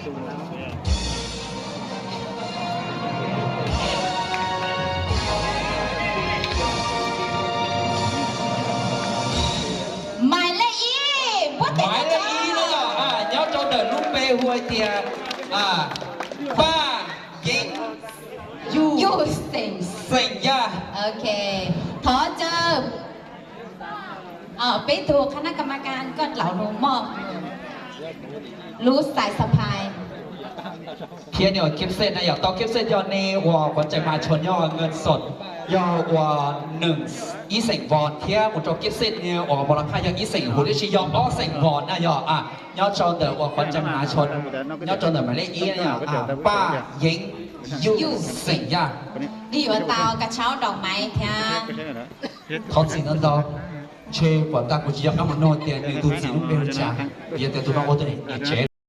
หมายเลขอีหมายเลขอีเลยnhớ cho đợt lúc bê huôi tiền ba dính ยูเซ็ง sành ra โอเคขอเจอไปถูกคณะกรรมการก็เหล่าหนูมอบรู้สายสะพาย phía nhiều kiếp sen này ở tao kiếp sen do nê hòa quan trọng mà chọn nhauเงินสดยอว่า1อีสิงวอนเที่ยมุจกิสิเนี่ยออกมูลค่ายออีสิงหูได้ชี้ยออ้อสิงวอนนะยอยอจอเดอว่าคนจะมาชนยอจอเดอมาเล่อีเนี่ยป้ายิงยูสิงยานี่อยู่เตากระเช้าดอกไม้เที่ยเขาสินั่นดอกเชื่อว่าตากุจิยาอามันโนเตียนในตัวสิลุงเบลจ่าเยอะแต่ตัวน้องโอตัวนี้เจ๊